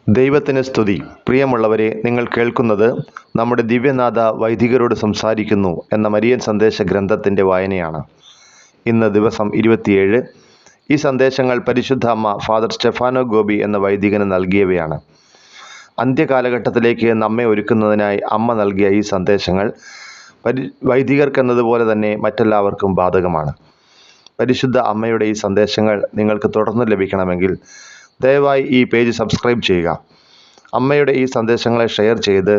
ദൈവത്തിന് സ്തുതി. പ്രിയമുള്ളവരെ, നിങ്ങൾ കേൾക്കുന്നത് നമ്മുടെ ദിവ്യനാഥ വൈദികരോട് സംസാരിക്കുന്നു എന്ന മരിയൻ സന്ദേശ ഗ്രന്ഥത്തിൻ്റെ വായനയാണ്. ഇന്ന് ദിവസം 27. ഈ സന്ദേശങ്ങൾ പരിശുദ്ധ അമ്മ ഫാദർ സ്റ്റെഫാനോ ഗോപി എന്ന വൈദികന് നൽകിയവയാണ്. അന്ത്യകാലഘട്ടത്തിലേക്ക് നമ്മെ ഒരുക്കുന്നതിനായി അമ്മ നൽകിയ ഈ സന്ദേശങ്ങൾ വൈദികർക്കെന്നതുപോലെ തന്നെ മറ്റെല്ലാവർക്കും ബാധകമാണ്. പരിശുദ്ധ അമ്മയുടെ ഈ സന്ദേശങ്ങൾ നിങ്ങൾക്ക് തുടർന്ന് ലഭിക്കണമെങ്കിൽ ദയവായി ഈ പേജ് സബ്സ്ക്രൈബ് ചെയ്യുക. അമ്മയുടെ ഈ സന്ദേശങ്ങളെ ഷെയർ ചെയ്ത്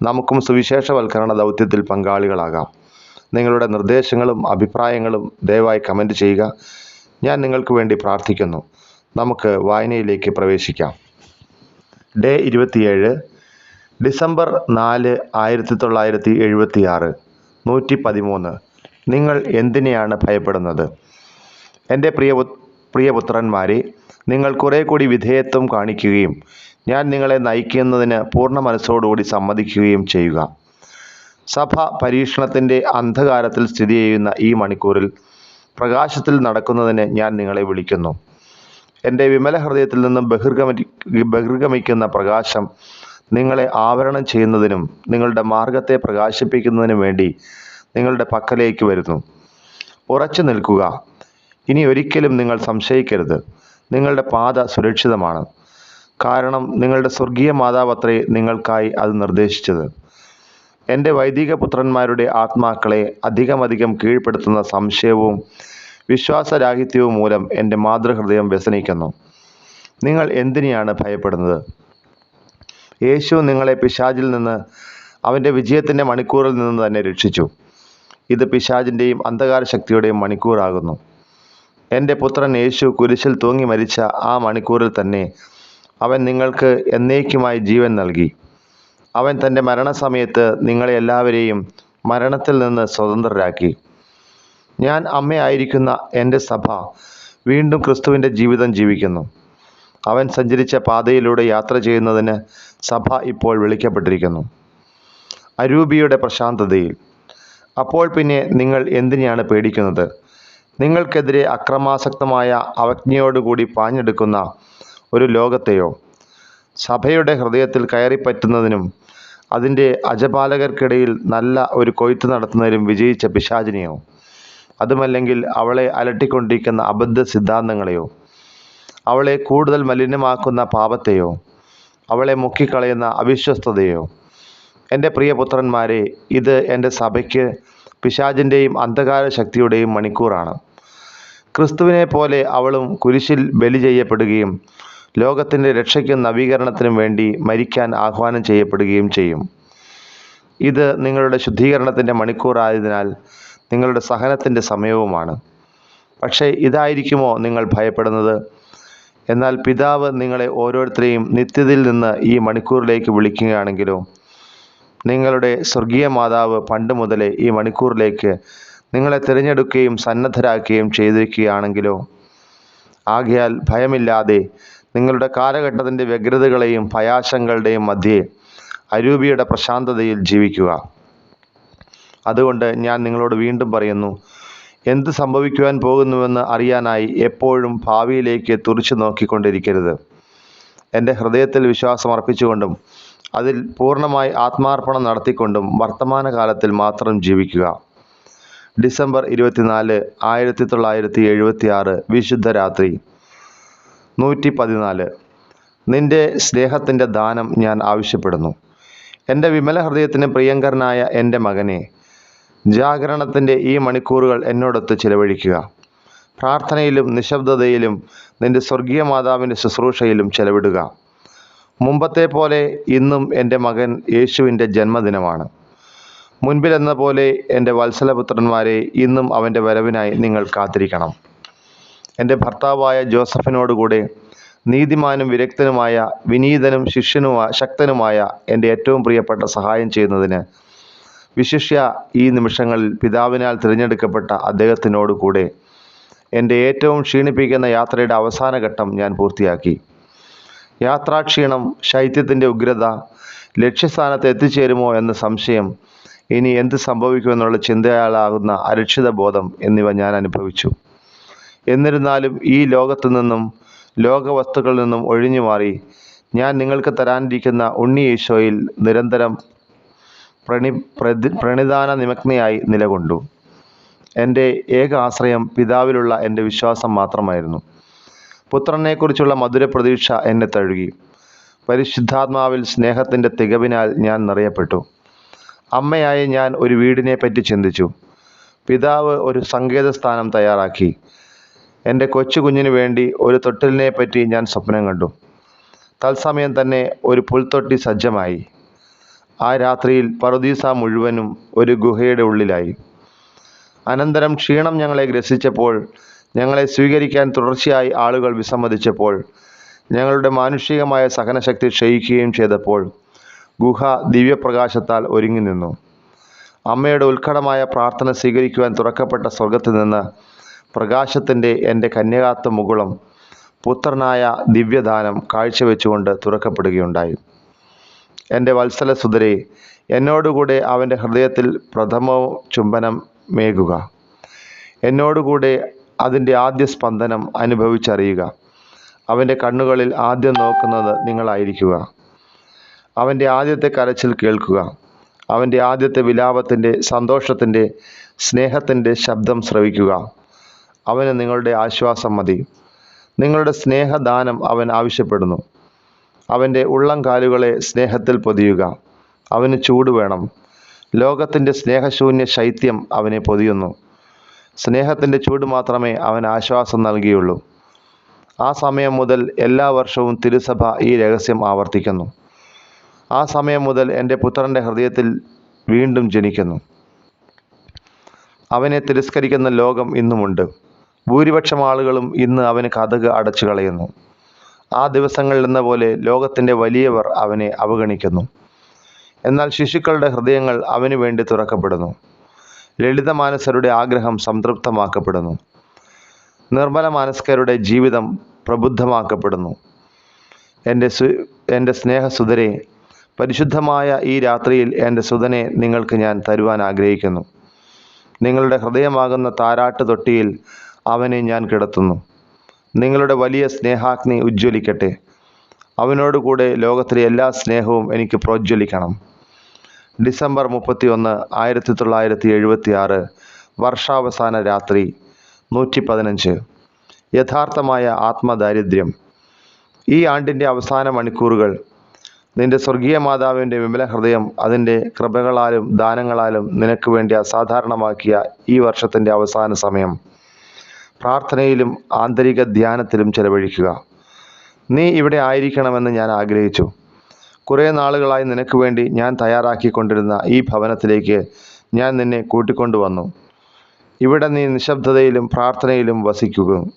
നമുക്കും സുവിശേഷവൽക്കരണ ദൗത്യത്തിൽ പങ്കാളികളാകാം. നിങ്ങളുടെ നിർദ്ദേശങ്ങളും അഭിപ്രായങ്ങളും ദയവായി കമൻറ്റ് ചെയ്യുക. ഞാൻ നിങ്ങൾക്ക് വേണ്ടി പ്രാർത്ഥിക്കുന്നു. നമുക്ക് വായനയിലേക്ക് പ്രവേശിക്കാം. Day 27, December 4, 1976. 113. നിങ്ങൾ എന്തിനെയാണ് ഭയപ്പെടുന്നത്? എൻ്റെ പ്രിയപുത്രന്മാരെ, നിങ്ങൾ കുറെ കൂടി വിധേയത്വം കാണിക്കുകയും ഞാൻ നിങ്ങളെ നയിക്കുന്നതിന് പൂർണ്ണ മനസ്സോടുകൂടി സമ്മതിക്കുകയും ചെയ്യുക. സഭ പരീക്ഷണത്തിൻ്റെ അന്ധകാരത്തിൽ സ്ഥിതി ചെയ്യുന്ന ഈ മണിക്കൂറിൽ പ്രകാശത്തിൽ നടക്കുന്നതിന് ഞാൻ നിങ്ങളെ വിളിക്കുന്നു. എൻ്റെ വിമല ഹൃദയത്തിൽ നിന്നും ബഹിർഗമിക്കുന്ന പ്രകാശം നിങ്ങളെ ആവരണം ചെയ്യുന്നതിനും നിങ്ങളുടെ മാർഗത്തെ പ്രകാശിപ്പിക്കുന്നതിനും വേണ്ടി നിങ്ങളുടെ പക്കലേക്ക് വരുന്നു. ഉറച്ചു നിൽക്കുക. ഇനി ഒരിക്കലും നിങ്ങൾ സംശയിക്കരുത്. നിങ്ങളുടെ പാത സുരക്ഷിതമാണ്. കാരണം നിങ്ങളുടെ സ്വർഗീയ മാതാവത്രേ നിങ്ങൾക്കായി അത് നിർദ്ദേശിച്ചത്. എൻ്റെ വൈദിക പുത്രന്മാരുടെ ആത്മാക്കളെ അധികം കീഴ്പ്പെടുത്തുന്ന സംശയവും വിശ്വാസരാഹിത്യവും മൂലം എൻ്റെ മാതൃഹൃദയം വ്യസനിക്കുന്നു. നിങ്ങൾ എന്തിനെയാണ് ഭയപ്പെടുന്നത്? യേശു നിങ്ങളെ പിശാചിൽ നിന്ന്, അവൻ്റെ വിജയത്തിൻ്റെ മണിക്കൂറിൽ നിന്ന് തന്നെ രക്ഷിച്ചു. ഇത് പിശാചിൻ്റെയും അന്ധകാര ശക്തിയുടെയും മണിക്കൂറാകുന്നു. എൻ്റെ പുത്രൻ യേശു കുരിശിൽ തൂങ്ങി മരിച്ച ആ മണിക്കൂറിൽ തന്നെ അവൻ നിങ്ങൾക്ക് എന്നേക്കുമായി ജീവൻ നൽകി. അവൻ തൻ്റെ മരണസമയത്ത് നിങ്ങളെ എല്ലാവരെയും മരണത്തിൽ നിന്ന് സ്വതന്ത്രരാക്കി. ഞാൻ അമ്മയായിരിക്കുന്ന എൻ്റെ സഭ വീണ്ടും ക്രിസ്തുവിൻ്റെ ജീവിതം ജീവിക്കുന്നു. അവൻ സഞ്ചരിച്ച പാതയിലൂടെ യാത്ര ചെയ്യുന്നതിന് സഭ ഇപ്പോൾ വിളിക്കപ്പെട്ടിരിക്കുന്നു. അരൂപിയുടെ പ്രശാന്തതയിൽ. അപ്പോൾ പിന്നെ നിങ്ങൾ എന്തിനെയാണ് പേടിക്കുന്നത്? നിങ്ങൾക്കെതിരെ അക്രമാസക്തമായ അവജ്ഞയോടുകൂടി പാഞ്ഞെടുക്കുന്ന ഒരു ലോകത്തെയോ, സഭയുടെ ഹൃദയത്തിൽ കയറിപ്പറ്റുന്നതിനും അതിൻ്റെ അജപാലകർക്കിടയിൽ നല്ല ഒരു കൊയ്ത്ത് നടത്തുന്നതിനും വിജയിച്ച പിശാചിനെയോ, അതുമല്ലെങ്കിൽ അവളെ അലട്ടിക്കൊണ്ടിരിക്കുന്ന അബദ്ധ സിദ്ധാന്തങ്ങളെയോ, അവളെ കൂടുതൽ മലിനമാക്കുന്ന പാപത്തെയോ, അവളെ മുക്കിക്കളയുന്ന അവിശ്വസ്തതയോ? എൻ്റെ പ്രിയപുത്രന്മാരെ, ഇത് എൻ്റെ സഭയ്ക്ക് പിശാചിൻ്റെയും അന്ധകാര ശക്തിയുടെയും മണിക്കൂറാണ്. ക്രിസ്തുവിനെ പോലെ അവളും കുരിശിൽ ബലി ചെയ്യപ്പെടുകയും ലോകത്തിൻ്റെ രക്ഷയ്ക്കും നവീകരണത്തിനും വേണ്ടി മരിക്കാൻ ആഹ്വാനം ചെയ്യപ്പെടുകയും ചെയ്യും. ഇത് നിങ്ങളുടെ ശുദ്ധീകരണത്തിൻ്റെ മണിക്കൂറായതിനാൽ നിങ്ങളുടെ സഹനത്തിൻ്റെ സമയവുമാണ്. പക്ഷേ ഇതായിരിക്കുമോ നിങ്ങൾ ഭയപ്പെടുന്നത്? എന്നാൽ പിതാവ് നിങ്ങളെ ഓരോരുത്തരെയും നിത്യതയിൽ നിന്ന് ഈ മണിക്കൂറിലേക്ക് വിളിക്കുകയാണെങ്കിലോ, നിങ്ങളുടെ സ്വർഗീയ മാതാവ് പണ്ട് മുതലേ ഈ മണിക്കൂറിലേക്ക് നിങ്ങളെ തിരഞ്ഞെടുക്കുകയും സന്നദ്ധരാക്കുകയും ചെയ്തിരിക്കുകയാണെങ്കിലോ, ആകയാൽ ഭയമില്ലാതെ നിങ്ങളുടെ കാലഘട്ടത്തിൻ്റെ വ്യഗ്രതകളെയും ഭയാശങ്കകളുടെയും മധ്യേ അരൂപിയുടെ പ്രശാന്തതയിൽ ജീവിക്കുക. അതുകൊണ്ട് ഞാൻ നിങ്ങളോട് വീണ്ടും പറയുന്നു, എന്ത് സംഭവിക്കുവാൻ പോകുന്നുവെന്ന് അറിയാനായി എപ്പോഴും ഭാവിയിലേക്ക് തുറിച്ചു നോക്കിക്കൊണ്ടിരിക്കരുത്. എൻ്റെ ഹൃദയത്തിൽ വിശ്വാസം അർപ്പിച്ചുകൊണ്ടും അതിൽ പൂർണ്ണമായി ആത്മാർപ്പണം നടത്തിക്കൊണ്ടും വർത്തമാനകാലത്തിൽ മാത്രം ജീവിക്കുക. ഡിസംബർ 24, 1976. വിശുദ്ധ രാത്രി. 114. നിന്റെ സ്നേഹത്തിൻ്റെ ദാനം ഞാൻ ആവശ്യപ്പെടുന്നു. എൻ്റെ വിമല ഹൃദയത്തിന് പ്രിയങ്കരനായ എൻ്റെ മകനെ, ജാഗരണത്തിൻ്റെ ഈ മണിക്കൂറുകൾ എന്നോടൊത്ത് ചിലവഴിക്കുക. പ്രാർത്ഥനയിലും നിശബ്ദതയിലും നിന്റെ സ്വർഗീയ മാതാവിൻ്റെ ശുശ്രൂഷയിലും ചെലവിടുക. മുമ്പത്തെ പോലെ ഇന്നും എൻ്റെ മകൻ യേശുവിൻ്റെ ജന്മദിനമാണ്. മുൻപിലെന്ന പോലെ എൻ്റെ വത്സലപുത്രന്മാരെ, ഇന്നും അവൻ്റെ വരവിനായി നിങ്ങൾ കാത്തിരിക്കണം. എൻ്റെ ഭർത്താവായ ജോസഫിനോടുകൂടെ നീതിമാനും വിരക്തനുമായ, വിനീതനും ശക്തനുമായ എൻ്റെ ഏറ്റവും പ്രിയപ്പെട്ട സഹായം ചെയ്യുന്നതിന്, വിശിഷ്യ ഈ നിമിഷങ്ങളിൽ പിതാവിനാൽ തിരഞ്ഞെടുക്കപ്പെട്ട അദ്ദേഹത്തിനോടുകൂടെ എൻ്റെ ഏറ്റവും ക്ഷീണിപ്പിക്കുന്ന യാത്രയുടെ അവസാന ഘട്ടം ഞാൻ പൂർത്തിയാക്കി. യാത്രാക്ഷീണം, ശൈത്യത്തിൻ്റെ ഉഗ്രത, ലക്ഷ്യസ്ഥാനത്ത് എത്തിച്ചേരുമോ എന്ന സംശയം, ഇനി എന്ത് സംഭവിക്കുമെന്നുള്ള ചിന്തയാലാകുന്ന അരക്ഷിത ബോധം എന്നിവ ഞാൻ അനുഭവിച്ചു. എന്നിരുന്നാലും ഈ ലോകത്തു നിന്നും ലോകവസ്തുക്കളിൽ നിന്നും ഒഴിഞ്ഞു മാറി ഞാൻ നിങ്ങൾക്ക് തരാനിരിക്കുന്ന ഉണ്ണി ഈശോയിൽ നിരന്തരം പ്രണിധാന നിമഗ്നയായി നിലകൊണ്ടു. എൻ്റെ ഏക ആശ്രയം പിതാവിലുള്ള എൻ്റെ വിശ്വാസം മാത്രമായിരുന്നു. പുത്രനെക്കുറിച്ചുള്ള മധുര പ്രതീക്ഷ എന്നെ തഴുകി. പരിശുദ്ധാത്മാവിൽ സ്നേഹത്തിൻ്റെ തികവിനാൽ ഞാൻ നിറയപ്പെട്ടു. അമ്മയായ ഞാൻ ഒരു വീടിനെ പറ്റി ചിന്തിച്ചു. പിതാവ് ഒരു സങ്കേതസ്ഥാനം തയ്യാറാക്കി. എൻ്റെ കൊച്ചു കുഞ്ഞിനു വേണ്ടി ഒരു തൊട്ടിലിനെ പറ്റി ഞാൻ സ്വപ്നം കണ്ടു. തത്സമയം തന്നെ ഒരു പുൽത്തൊട്ടി സജ്ജമായി. ആ രാത്രിയിൽ പറുദീസ മുഴുവനും ഒരു ഗുഹയുടെ ഉള്ളിലായി. അനന്തരം ക്ഷീണം ഞങ്ങളെ ഗ്രസിച്ചപ്പോൾ, ഞങ്ങളെ സ്വീകരിക്കാൻ തുടർച്ചയായി ആളുകൾ വിസമ്മതിച്ചപ്പോൾ, ഞങ്ങളുടെ മാനുഷികമായ സഹനശക്തി ക്ഷയിക്കുകയും ചെയ്തപ്പോൾ ഗുഹ ദിവ്യപ്രകാശത്താൽ ഒരുങ്ങി നിന്നു. അമ്മയുടെ ഉത്കടമായ പ്രാർത്ഥന സ്വീകരിക്കുവാൻ തുറക്കപ്പെട്ട സ്വർഗത്തിൽ നിന്ന് പ്രകാശത്തിൻ്റെ എൻ്റെ കന്യകാത്വ മുകുളം പുത്രനായ ദിവ്യദാനം കാഴ്ചവെച്ചുകൊണ്ട് തുറക്കപ്പെടുകയുണ്ടായി. എൻ്റെ വത്സല സുതരേ, എന്നോടുകൂടെ അവൻ്റെ ഹൃദയത്തിൽ പ്രഥമ ചുംബനം മേകുക. എന്നോടുകൂടെ അതിൻ്റെ ആദ്യ സ്പന്ദനം അനുഭവിച്ചറിയുക. അവൻ്റെ കണ്ണുകളിൽ ആദ്യം നോക്കുന്നത് നിങ്ങളായിരിക്കുക. അവൻ്റെ ആദ്യത്തെ കരച്ചിൽ കേൾക്കുക. അവൻ്റെ ആദ്യത്തെ വിലാപത്തിൻ്റെ, സന്തോഷത്തിൻ്റെ, സ്നേഹത്തിൻ്റെ ശബ്ദം ശ്രവിക്കുക. അവന് നിങ്ങളുടെ ആശ്വാസം മതി. നിങ്ങളുടെ സ്നേഹദാനം അവൻ ആവശ്യപ്പെടുന്നു. അവൻ്റെ ഉള്ളംകാലുകളെ സ്നേഹത്തിൽ പൊതിയുക. അവന് ചൂട് വേണം. ലോകത്തിൻ്റെ സ്നേഹശൂന്യ ശൈത്യം അവനെ പൊതിയുന്നു. സ്നേഹത്തിൻ്റെ ചൂട് മാത്രമേ അവൻ ആശ്വാസം നൽകിയുള്ളൂ. ആ സമയം മുതൽ എല്ലാ വർഷവും തിരുസഭ ഈ രഹസ്യം ആവർത്തിക്കുന്നു. ആ സമയം മുതൽ എൻ്റെ പുത്രൻ്റെ ഹൃദയത്തിൽ വീണ്ടും ജനിക്കുന്നു. അവനെ തിരസ്കരിക്കുന്ന ലോകം ഇന്നുമുണ്ട്. ഭൂരിപക്ഷം ആളുകളും ഇന്ന് അവന് കതക് അടച്ചു കളയുന്നു. ആ ദിവസങ്ങളിലെന്ന പോലെ ലോകത്തിൻ്റെ വലിയവർ അവനെ അവഗണിക്കുന്നു. എന്നാൽ ശിശുക്കളുടെ ഹൃദയങ്ങൾ അവന് വേണ്ടി തുറക്കപ്പെടുന്നു. ലളിതമാനസരുടെ ആഗ്രഹം സംതൃപ്തമാക്കപ്പെടുന്നു. നിർമ്മല മാനസ്കരുടെ ജീവിതം പ്രബുദ്ധമാക്കപ്പെടുന്നു. എൻ്റെ സ്നേഹസുതരെ, പരിശുദ്ധമായ ഈ രാത്രിയിൽ എൻ്റെ സുതനെ നിങ്ങൾക്ക് ഞാൻ തരുവാൻ ആഗ്രഹിക്കുന്നു. നിങ്ങളുടെ ഹൃദയമാകുന്ന താരാട്ട് തൊട്ടിയിൽ അവനെ ഞാൻ കിടത്തുന്നു. നിങ്ങളുടെ വലിയ സ്നേഹാഗ്നി ഉജ്ജ്വലിക്കട്ടെ. അവനോടുകൂടെ ലോകത്തിലെ എല്ലാ സ്നേഹവും എനിക്ക് പ്രോജ്വലിക്കണം. ഡിസംബർ 31, 1976, വർഷാവസാന രാത്രി, 115. യഥാർത്ഥമായ ആത്മദാരിദ്ര്യം. ഈ ആണ്ടിൻ്റെ അവസാന മണിക്കൂറുകൾ നിന്റെ സ്വർഗീയ മാതാവിൻ്റെ വിമല ഹൃദയം അതിൻ്റെ കൃപകളാലും ദാനങ്ങളാലും നിനക്ക് വേണ്ടി അസാധാരണമാക്കിയ ഈ വർഷത്തിൻ്റെ അവസാന സമയം പ്രാർത്ഥനയിലും ആന്തരിക ധ്യാനത്തിലും ചെലവഴിക്കുക. നീ ഇവിടെ ആയിരിക്കണമെന്ന് ഞാൻ ആഗ്രഹിച്ചു. കുറേ നാളുകളായി നിനക്ക് വേണ്ടി ഞാൻ തയ്യാറാക്കിക്കൊണ്ടിരുന്ന ഈ ഭവനത്തിലേക്ക് ഞാൻ നിന്നെ കൂട്ടിക്കൊണ്ടുവന്നു. ഇവിടെ നീ നിശബ്ദതയിലും പ്രാർത്ഥനയിലും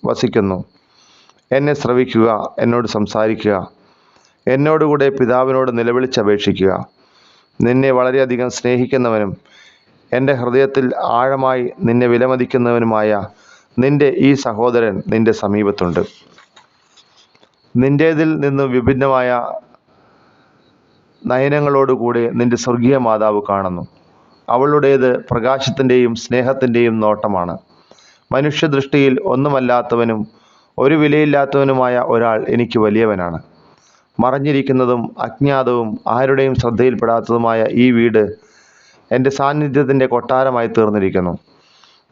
വസിക്കുന്നു. എന്നെ ശ്രവിക്കുക, എന്നോട് സംസാരിക്കുക, എന്നോടുകൂടെ പിതാവിനോട് നിലവിളിച്ചപേക്ഷിക്കുക. നിന്നെ വളരെയധികം സ്നേഹിക്കുന്നവനും എൻ്റെ ഹൃദയത്തിൽ ആഴമായി നിന്നെ വിലമതിക്കുന്നവനുമായ നിന്റെ ഈ സഹോദരൻ നിന്റെ സമീപത്തുണ്ട്. നിൻ്റേതിൽ നിന്ന് വിഭിന്നമായ നയനങ്ങളോടുകൂടി നിന്റെ സ്വർഗീയ മാതാവ് കാണുന്നു. അവളുടേത് പ്രകാശത്തിൻ്റെയും സ്നേഹത്തിൻ്റെയും നോട്ടമാണ്. മനുഷ്യദൃഷ്ടിയിൽ ഒന്നുമല്ലാത്തവനും ഒരു വിലയില്ലാത്തവനുമായ ഒരാൾ എനിക്ക് വലിയവനാണ്. മറഞ്ഞിരിക്കുന്നതും അജ്ഞാതവും ആരുടെയും ശ്രദ്ധയിൽപ്പെടാത്തതുമായ ഈ വീട് എൻ്റെ സാന്നിധ്യത്തിൻ്റെ കൊട്ടാരമായി തീർന്നിരിക്കുന്നു.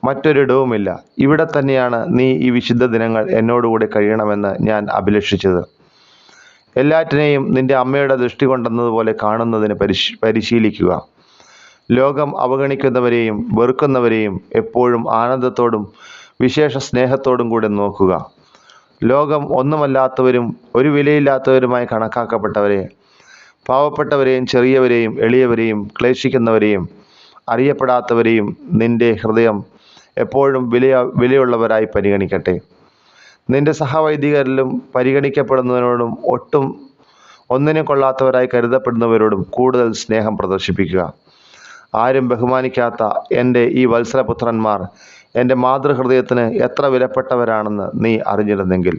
മറ്റൊരിടവുമില്ല. ഇവിടെ തന്നെയാണ് നീ ഈ വിശുദ്ധ ദിനങ്ങൾ എന്നോടുകൂടെ കഴിയണമെന്ന് ഞാൻ അഭിലഷിച്ചത്. എല്ലാറ്റിനെയും നിന്റെ അമ്മയുടെ ദൃഷ്ടി കൊണ്ടെന്നതുപോലെ കാണുന്നതിന് പരിശീലിക്കുക. ലോകം അവഗണിക്കുന്നവരെയും വെറുക്കുന്നവരെയും എപ്പോഴും ആനന്ദത്തോടും വിശേഷ സ്നേഹത്തോടും കൂടെ നോക്കുക. ലോകം ഒന്നുമല്ലാത്തവരും ഒരു വിലയില്ലാത്തവരുമായി കണക്കാക്കപ്പെട്ടവരെ, പാവപ്പെട്ടവരെയും ചെറിയവരെയും എളിയവരെയും ക്ലേശിക്കുന്നവരെയും അറിയപ്പെടാത്തവരെയും നിന്റെ ഹൃദയം എപ്പോഴും വിലയുള്ളവരായി പരിഗണിക്കട്ടെ. നിന്റെ സഹവൈദികരിലും പരിഗണിക്കപ്പെടുന്നവരോടും ഒന്നിനും കൊള്ളാത്തവരായി കരുതപ്പെടുന്നവരോടും കൂടുതൽ സ്നേഹം പ്രദർശിപ്പിക്കുക. ആരും ബഹുമാനിക്കാത്ത എൻ്റെ ഈ വത്സലപുത്രന്മാർ എൻ്റെ മാതൃഹൃദയത്തിന് എത്ര വിലപ്പെട്ടവരാണെന്ന് നീ അറിഞ്ഞിരുന്നെങ്കിൽ,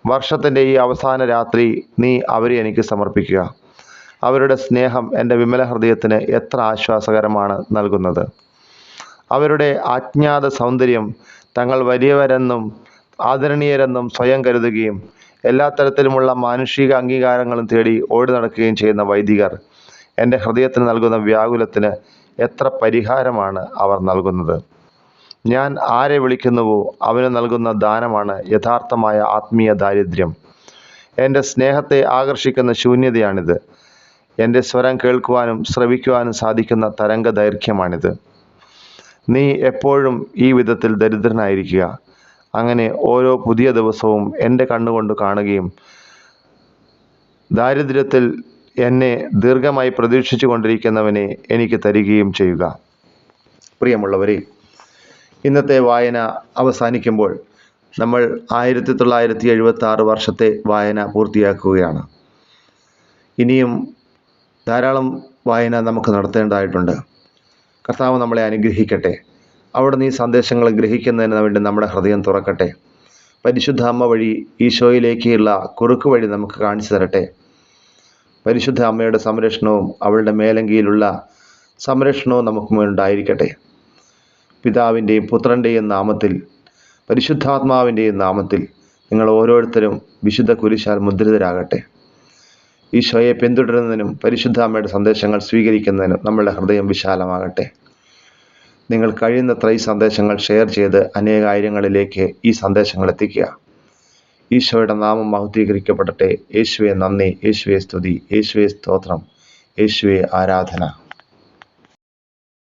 വർഷത്തിൻ്റെ ഈ അവസാന രാത്രി നീ അവരെ എനിക്ക് സമർപ്പിക്കുക. അവരുടെ സ്നേഹം എൻ്റെ വിമല ഹൃദയത്തിന് എത്ര ആശ്വാസകരമാണ് നൽകുന്നത്. അവരുടെ അജ്ഞാത സൗന്ദര്യം തങ്ങൾ വലിയവരെന്നും ആദരണീയരെന്നും സ്വയം കരുതുകയും എല്ലാ തരത്തിലുമുള്ള മാനുഷിക അംഗീകാരങ്ങളും തേടി ഓടി നടക്കുകയും ചെയ്യുന്ന വൈദികർ എൻ്റെ ഹൃദയത്തിന് നൽകുന്ന വ്യാകുലത്തിന് എത്ര പരിഹാരമാണ് അവർ നൽകുന്നത്. ഞാൻ ആരെ വിളിക്കുന്നുവോ അവന് നൽകുന്ന ദാനമാണ് യഥാർത്ഥമായ ആത്മീയ ദാരിദ്ര്യം. എൻ്റെ സ്നേഹത്തെ ആകർഷിക്കുന്ന ശൂന്യതയാണിത്. എൻ്റെ സ്വരം കേൾക്കുവാനും ശ്രവിക്കുവാനും സാധിക്കുന്ന തരംഗ ദൈർഘ്യമാണിത്. നീ എപ്പോഴും ഈ വിധത്തിൽ ദരിദ്രനായിരിക്കുക. അങ്ങനെ ഓരോ പുതിയ ദിവസവും എൻ്റെ കണ്ണുകൊണ്ട് കാണുകയും ദാരിദ്ര്യത്തിൽ എന്നെ ദീർഘമായി പ്രതീക്ഷിച്ചു കൊണ്ടിരിക്കുന്നവനെ എനിക്ക് തരികയും ചെയ്യുക. പ്രിയമുള്ളവരെ, ഇന്നത്തെ വായന അവസാനിക്കുമ്പോൾ നമ്മൾ 1976 വർഷത്തെ വായന പൂർത്തിയാക്കുകയാണ്. ഇനിയും ധാരാളം വായന നമുക്ക് നടത്തേണ്ടതായിട്ടുണ്ട്. കർത്താവ് നമ്മളെ അനുഗ്രഹിക്കട്ടെ. അവിടുന്ന് ഈ സന്ദേശങ്ങൾ ഗ്രഹിക്കുന്നതിന് വേണ്ടി നമ്മുടെ ഹൃദയം തുറക്കട്ടെ. പരിശുദ്ധ അമ്മ വഴി ഈശോയിലേക്കുള്ള കുറുക്ക് വഴി നമുക്ക് കാണിച്ചു തരട്ടെ. പരിശുദ്ധ അമ്മയുടെ സംരക്ഷണവും അവളുടെ മേലങ്കിയിലുള്ള സംരക്ഷണവും നമുക്ക് മുന്നുണ്ടായിരിക്കട്ടെ. പിതാവിൻ്റെയും പുത്രൻ്റെയും നാമത്തിൽ പരിശുദ്ധാത്മാവിൻ്റെയും നാമത്തിൽ നിങ്ങൾ ഓരോരുത്തരും വിശുദ്ധ കുരിശാൽ മുദ്രിതരാകട്ടെ. ഈശോയെ പിന്തുടരുന്നതിനും പരിശുദ്ധ അമ്മയുടെ സന്ദേശങ്ങൾ സ്വീകരിക്കുന്നതിനും നമ്മളുടെ ഹൃദയം വിശാലമാകട്ടെ. നിങ്ങൾ കഴിയുന്നത്ര ഈ സന്ദേശങ്ങൾ ഷെയർ ചെയ്ത് അനേകായിരങ്ങളിലേക്ക് ഈ സന്ദേശങ്ങൾ എത്തിക്കുക. ഈശോയുടെ നാമം മഹത്വീകരിക്കപ്പെടട്ടെ. യേശുവെ നന്ദി, യേശുവെ സ്തുതി, യേശുവെ സ്തോത്രം, യേശുവെ ആരാധന.